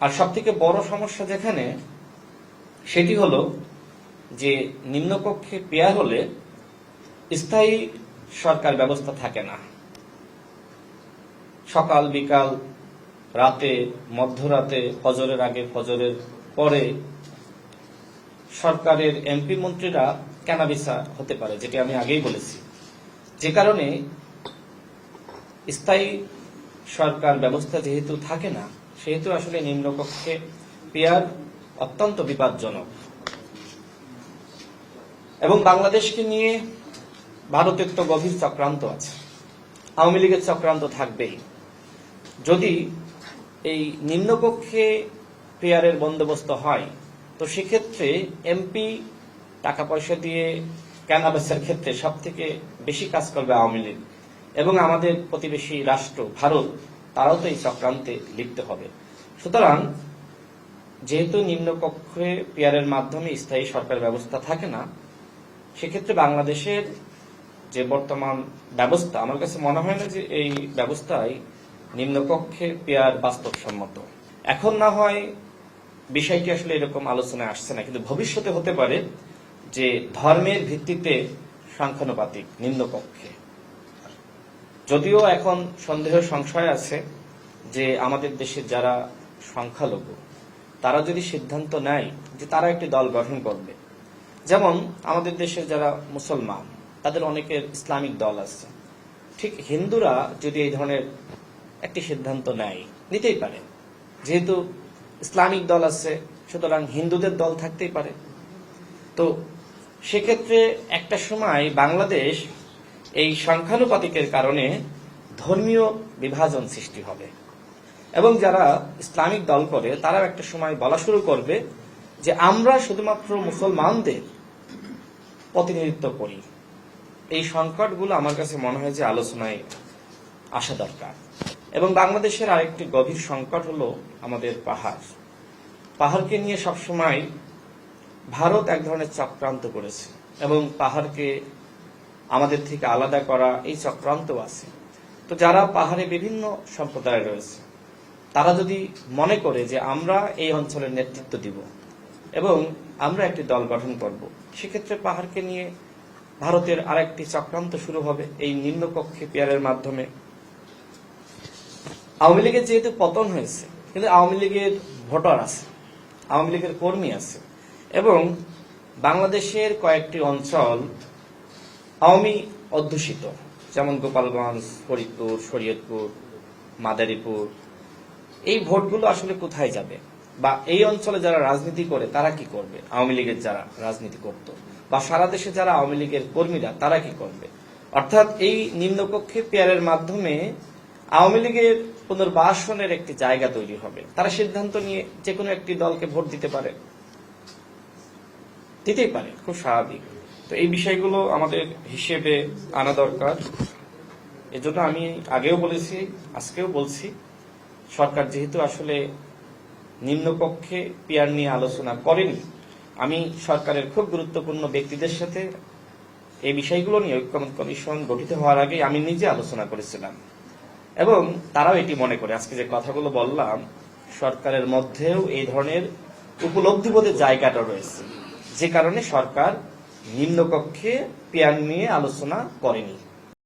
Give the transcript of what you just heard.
আর সবথেকে বড় সমস্যা যেখানে, সেটি হলো যে নিম্নকক্ষে পেয়ার হলে স্থায়ী সরকার ব্যবস্থা থাকে না। সকাল বিকাল, রাতে, মধ্যরাতে, ফজরের আগে, ফজরের পরে সরকারের এমপি মন্ত্রীরা কেনাবেচা হতে পারে, যেটি আমি আগেই বলেছি। যে কারণে স্থায়ী সরকার ব্যবস্থা যেহেতু থাকে না, সেহেতু আসলে নিম্নকক্ষে পেয়ার অত্যন্ত বিপজ্জনক। এবং বাংলাদেশকে নিয়ে ভারতের তো গভীর চক্রান্ত আছে, আওয়ামী লীগের চক্রান্ত থাকবেই। যদি এই নিম্নকক্ষে পেয়ারের বন্দোবস্ত হয়, তো সেক্ষেত্রে এমপি টাকা পয়সা দিয়ে কেনাবেচার ক্ষেত্রে সব থেকে বেশি কাজ করবে আওয়ামী লীগ, এবং আমাদের প্রতিবেশী রাষ্ট্র ভারত, তারাও তো এই চক্রান্তে লিপ্ত হবে। সুতরাং যেহেতু নিম্নকক্ষে পেয়ারের মাধ্যমে স্থায়ী সরকার ব্যবস্থা থাকে না, সেক্ষেত্রে বাংলাদেশের যে বর্তমান ব্যবস্থা, আমার কাছে মনে হয় না যে এই ব্যবস্থায় নিম্নকক্ষে পেয়ার বাস্তবসম্মত। এখন না হয় বিষয়টি আসলে এরকম আলোচনায় আসছে না, কিন্তু ভবিষ্যতে হতে পারে যে ধর্মের ভিত্তিতে সংখ্যানুপাতিক নিম্নকক্ষে। যদিও এখন সন্দেহ সংশয় আছে যে আমাদের দেশের যারা সংখ্যালঘু, তারা যদি সিদ্ধান্ত নেয় যে তারা একটি দল গঠন করবে, যেমন আমাদের দেশের যারা মুসলমান, তাদের অনেকের ইসলামিক দল আছে, ঠিক হিন্দুরা যদি এই ধরনের একটি সিদ্ধান্ত নেয়, নিতেই পারে। যেহেতু ইসলামিক দল আছে, সুতরাং হিন্দুদের দল থাকতেই পারে। তো সেক্ষেত্রে একটা সময় বাংলাদেশ এই সংখ্যানুপাতিকের কারণে ধর্মীয় বিভাজন সৃষ্টি হবে, এবং যারা ইসলামিক দল করে তারাও একটা সময় বলা শুরু করবে যে আমরা শুধুমাত্র মুসলমানদের প্রতিনিধিত্ব করি। এই সংকটগুলো আমার কাছে মনে হয় যে আলোচনায় আসা দরকার। এবং বাংলাদেশের আরেকটি গভীর সংকট হলো আমাদের পাহাড়। পাহাড়কে নিয়ে সবসময় ভারত এক ধরনের চক্রান্ত করেছে, এবং পাহাড়কে আমাদের থেকে আলাদা করা এই চক্রান্ত আছে। তো যারা পাহাড়ে বিভিন্ন সম্প্রদায় রয়েছে, তারা যদি মনে করে যে আমরা এই অঞ্চলের নেতৃত্ব দিব এবং আমরা একটি দল গঠন করব, সেক্ষেত্রে পাহাড়কে নিয়ে ভারতের আরেকটি চক্রান্ত শুরু হবে এই নিম্নকক্ষে পেয়ারের মাধ্যমে। আওয়ামী লীগের যেহেতু পতন হয়েছে, কিন্তু আওয়ামী লীগের ভোটার আছে, আওয়ামী লীগের কর্মী আছে, এবং বাংলাদেশের কয়েকটি অঞ্চল আওয়ামী অধ্যুষিত, যেমন গোপালগঞ্জ, ফরিদপুর, শরীয়তপুর, মাদারীপুর। এই ভোটগুলো আসলে কোথায় যাবে, বা এই অঞ্চলে যারা রাজনীতি করে তারা কি করবে, আওয়ামী লীগের যারা রাজনীতি করত, বা সারা দেশে যারা আওয়ামী লীগের কর্মীরা তারা কি করবে? অর্থাৎ এই নিম্নকক্ষে পেয়ারের মাধ্যমে আওয়ামী লীগের পুনর্বাসনের একটি জায়গা তৈরি হবে। তারা সিদ্ধান্ত নিয়ে যে কোনো একটি দলকে ভোট দিতে পারে, দিতেই পারে, খুব স্বাভাবিক। তো এই বিষয়গুলো আমাদের হিসেবে আনা দরকার। এজন্য আমি আগেও বলেছি, আজকেও বলছি, সরকার যেহেতু আসলে নিম্নকক্ষে পেয়ার নিয়ে আলোচনা করেনি, আমি সরকারের খুব গুরুত্বপূর্ণ ব্যক্তিদের সাথে এই বিষয়গুলো নিয়ে ঐক্যমত কমিশন গঠিত হওয়ার আগে আমি নিজে আলোচনা করেছিলাম, এবং তারাও এটি মনে করে, আজকে যে কথাগুলো বললাম, সরকারের মধ্যেও এই ধরনের উপলব্ধিবোধের জায়গাটা রয়েছে, যে কারণে সরকার নিম্নকক্ষে পেয়ার নিয়ে আলোচনা করেনি।